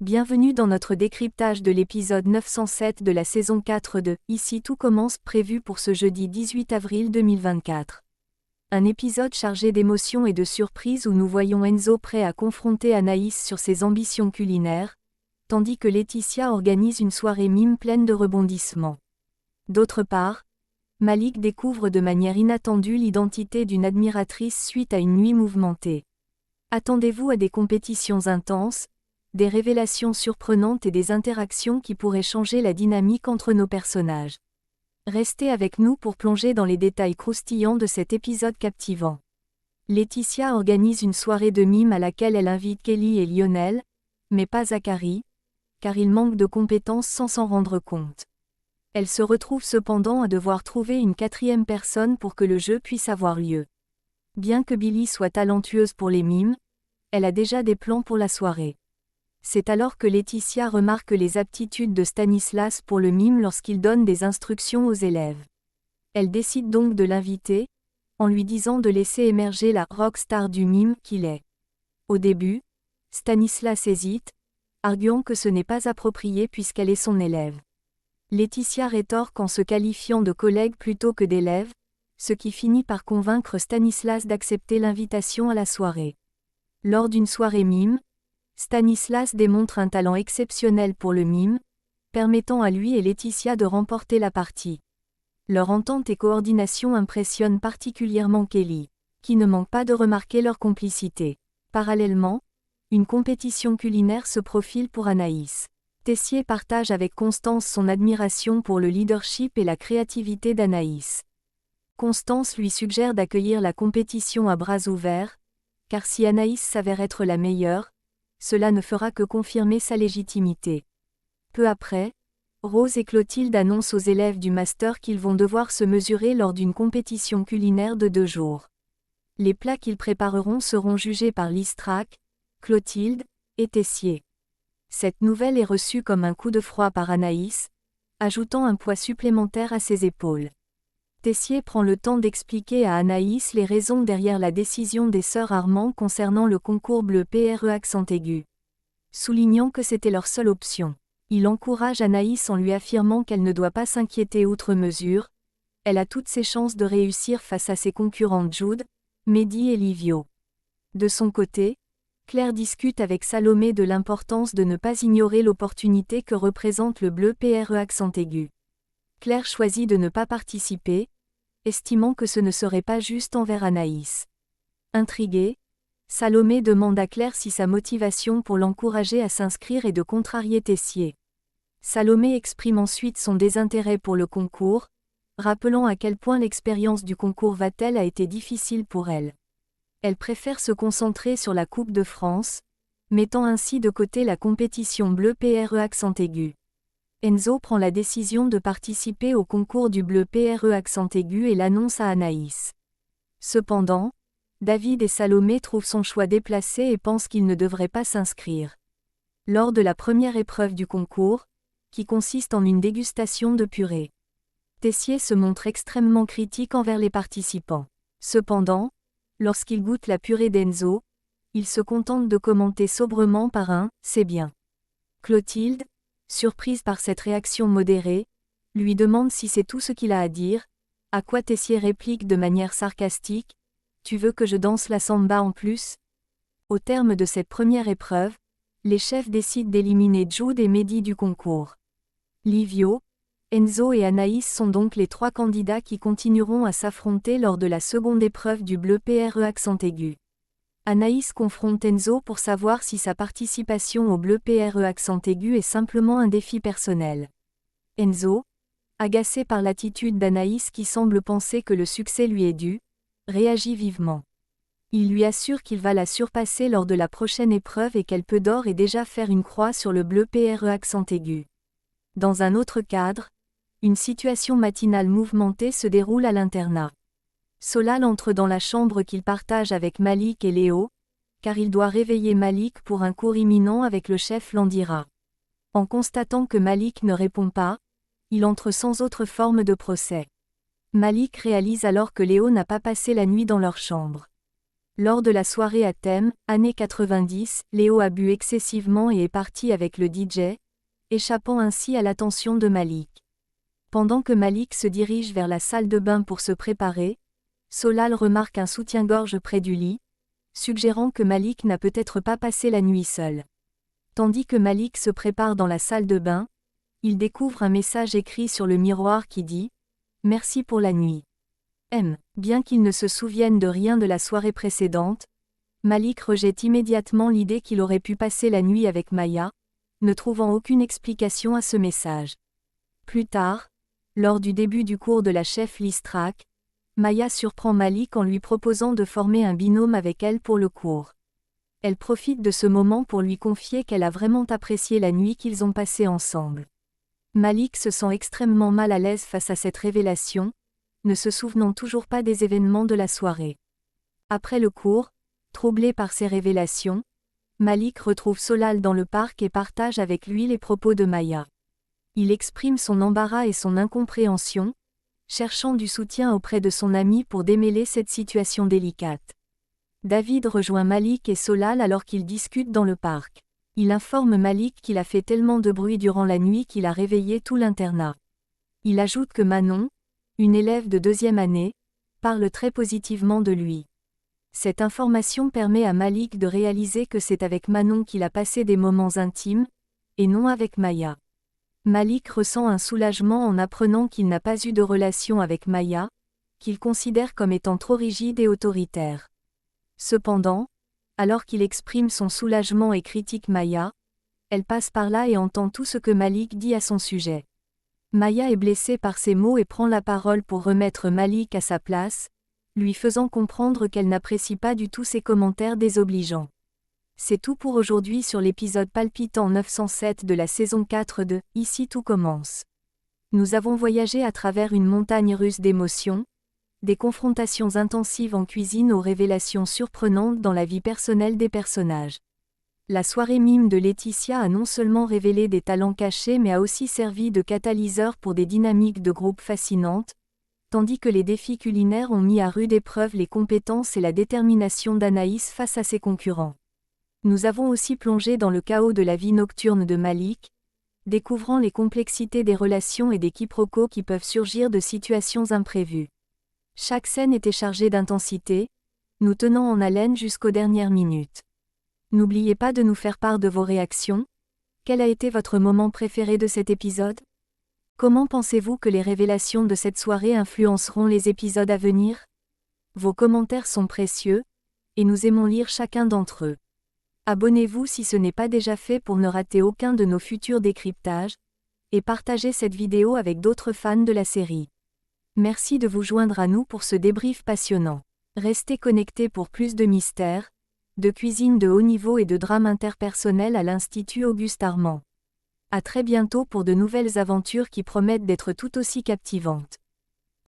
Bienvenue dans notre décryptage de l'épisode 907 de la saison 4 de « Ici tout commence » prévu pour ce jeudi 18 avril 2024. Un épisode chargé d'émotions et de surprises où nous voyons Enzo prêt à confronter Anaïs sur ses ambitions culinaires, tandis que Laetitia organise une soirée mime pleine de rebondissements. D'autre part, Malik découvre de manière inattendue l'identité d'une admiratrice suite à une nuit mouvementée. Attendez-vous à des compétitions intenses, des révélations surprenantes et des interactions qui pourraient changer la dynamique entre nos personnages. Restez avec nous pour plonger dans les détails croustillants de cet épisode captivant. Laetitia organise une soirée de mime à laquelle elle invite Kelly et Lionel, mais pas Zachary, car il manque de compétences sans s'en rendre compte. Elle se retrouve cependant à devoir trouver une quatrième personne pour que le jeu puisse avoir lieu. Bien que Billy soit talentueuse pour les mimes, elle a déjà des plans pour la soirée. C'est alors que Laetitia remarque les aptitudes de Stanislas pour le mime lorsqu'il donne des instructions aux élèves. Elle décide donc de l'inviter, en lui disant de laisser émerger la rockstar du mime qu'il est. Au début, Stanislas hésite, arguant que ce n'est pas approprié puisqu'elle est son élève. Laetitia rétorque en se qualifiant de collègue plutôt que d'élève, ce qui finit par convaincre Stanislas d'accepter l'invitation à la soirée. Lors d'une soirée mime, Stanislas démontre un talent exceptionnel pour le mime, permettant à lui et Laetitia de remporter la partie. Leur entente et coordination impressionnent particulièrement Kelly, qui ne manque pas de remarquer leur complicité. Parallèlement, une compétition culinaire se profile pour Anaïs. Tessier partage avec Constance son admiration pour le leadership et la créativité d'Anaïs. Constance lui suggère d'accueillir la compétition à bras ouverts, car si Anaïs s'avère être la meilleure, cela ne fera que confirmer sa légitimité. Peu après, Rose et Clotilde annoncent aux élèves du master qu'ils vont devoir se mesurer lors d'une compétition culinaire de 2 jours. Les plats qu'ils prépareront seront jugés par Listrac, Clotilde et Tessier. Cette nouvelle est reçue comme un coup de froid par Anaïs, ajoutant un poids supplémentaire à ses épaules. Tessier prend le temps d'expliquer à Anaïs les raisons derrière la décision des sœurs Armand concernant le concours bleu PRE accent aigu. Soulignant que c'était leur seule option. Il encourage Anaïs en lui affirmant qu'elle ne doit pas s'inquiéter outre mesure, elle a toutes ses chances de réussir face à ses concurrentes Jude, Mehdi et Livio. De son côté, Claire discute avec Salomé de l'importance de ne pas ignorer l'opportunité que représente le bleu PRE accent aigu. Claire choisit de ne pas participer, estimant que ce ne serait pas juste envers Anaïs. Intriguée, Salomé demande à Claire si sa motivation pour l'encourager à s'inscrire est de contrarier Tessier. Salomé exprime ensuite son désintérêt pour le concours, rappelant à quel point l'expérience du concours Vatel a été difficile pour elle. Elle préfère se concentrer sur la Coupe de France, mettant ainsi de côté la compétition bleu PRE accent aigu. Enzo prend la décision de participer au concours du bleu PRE accent aigu et l'annonce à Anaïs. Cependant, David et Salomé trouvent son choix déplacé et pensent qu'il ne devrait pas s'inscrire. Lors de la première épreuve du concours, qui consiste en une dégustation de purée, Tessier se montre extrêmement critique envers les participants. Cependant, lorsqu'il goûte la purée d'Enzo, il se contente de commenter sobrement par un « c'est bien ». Clotilde, surprise par cette réaction modérée, lui demande si c'est tout ce qu'il a à dire, à quoi Tessier réplique de manière sarcastique « Tu veux que je danse la samba en plus ?» Au terme de cette première épreuve, les chefs décident d'éliminer Jude et Mehdi du concours. Livio, Enzo et Anaïs sont donc les 3 candidats qui continueront à s'affronter lors de la seconde épreuve du bleu PRE accent aigu. Anaïs confronte Enzo pour savoir si sa participation au bleu PRE accent aigu est simplement un défi personnel. Enzo, agacé par l'attitude d'Anaïs qui semble penser que le succès lui est dû, réagit vivement. Il lui assure qu'il va la surpasser lors de la prochaine épreuve et qu'elle peut d'ores et déjà faire une croix sur le bleu PRE accent aigu. Dans un autre cadre, une situation matinale mouvementée se déroule à l'internat. Solal entre dans la chambre qu'il partage avec Malik et Léo, car il doit réveiller Malik pour un cours imminent avec le chef Landira. En constatant que Malik ne répond pas, il entre sans autre forme de procès. Malik réalise alors que Léo n'a pas passé la nuit dans leur chambre. Lors de la soirée à thème, années 90, Léo a bu excessivement et est parti avec le DJ, échappant ainsi à l'attention de Malik. Pendant que Malik se dirige vers la salle de bain pour se préparer, Solal remarque un soutien-gorge près du lit, suggérant que Malik n'a peut-être pas passé la nuit seul. Tandis que Malik se prépare dans la salle de bain, il découvre un message écrit sur le miroir qui dit « Merci pour la nuit ». Bien qu'il ne se souvienne de rien de la soirée précédente, Malik rejette immédiatement l'idée qu'il aurait pu passer la nuit avec Maya, ne trouvant aucune explication à ce message. Plus tard, lors du début du cours de la chef Listrak, Maya surprend Malik en lui proposant de former un binôme avec elle pour le cours. Elle profite de ce moment pour lui confier qu'elle a vraiment apprécié la nuit qu'ils ont passée ensemble. Malik se sent extrêmement mal à l'aise face à cette révélation, ne se souvenant toujours pas des événements de la soirée. Après le cours, troublé par ces révélations, Malik retrouve Solal dans le parc et partage avec lui les propos de Maya. Il exprime son embarras et son incompréhension, cherchant du soutien auprès de son ami pour démêler cette situation délicate. David rejoint Malik et Solal alors qu'ils discutent dans le parc. Il informe Malik qu'il a fait tellement de bruit durant la nuit qu'il a réveillé tout l'internat. Il ajoute que Manon, une élève de 2e année, parle très positivement de lui. Cette information permet à Malik de réaliser que c'est avec Manon qu'il a passé des moments intimes, et non avec Maya. Malik ressent un soulagement en apprenant qu'il n'a pas eu de relation avec Maya, qu'il considère comme étant trop rigide et autoritaire. Cependant, alors qu'il exprime son soulagement et critique Maya, elle passe par là et entend tout ce que Malik dit à son sujet. Maya est blessée par ces mots et prend la parole pour remettre Malik à sa place, lui faisant comprendre qu'elle n'apprécie pas du tout ses commentaires désobligeants. C'est tout pour aujourd'hui sur l'épisode palpitant 907 de la saison 4 de « Ici tout commence ». Nous avons voyagé à travers une montagne russe d'émotions, des confrontations intensives en cuisine aux révélations surprenantes dans la vie personnelle des personnages. La soirée mime de Laetitia a non seulement révélé des talents cachés mais a aussi servi de catalyseur pour des dynamiques de groupe fascinantes, tandis que les défis culinaires ont mis à rude épreuve les compétences et la détermination d'Anaïs face à ses concurrents. Nous avons aussi plongé dans le chaos de la vie nocturne de Malik, découvrant les complexités des relations et des quiproquos qui peuvent surgir de situations imprévues. Chaque scène était chargée d'intensité, nous tenant en haleine jusqu'aux dernières minutes. N'oubliez pas de nous faire part de vos réactions. Quel a été votre moment préféré de cet épisode? Comment pensez-vous que les révélations de cette soirée influenceront les épisodes à venir? Vos commentaires sont précieux, et nous aimons lire chacun d'entre eux. Abonnez-vous si ce n'est pas déjà fait pour ne rater aucun de nos futurs décryptages, et partagez cette vidéo avec d'autres fans de la série. Merci de vous joindre à nous pour ce débrief passionnant. Restez connectés pour plus de mystères, de cuisine de haut niveau et de drame interpersonnel à l'Institut Auguste Armand. À très bientôt pour de nouvelles aventures qui promettent d'être tout aussi captivantes.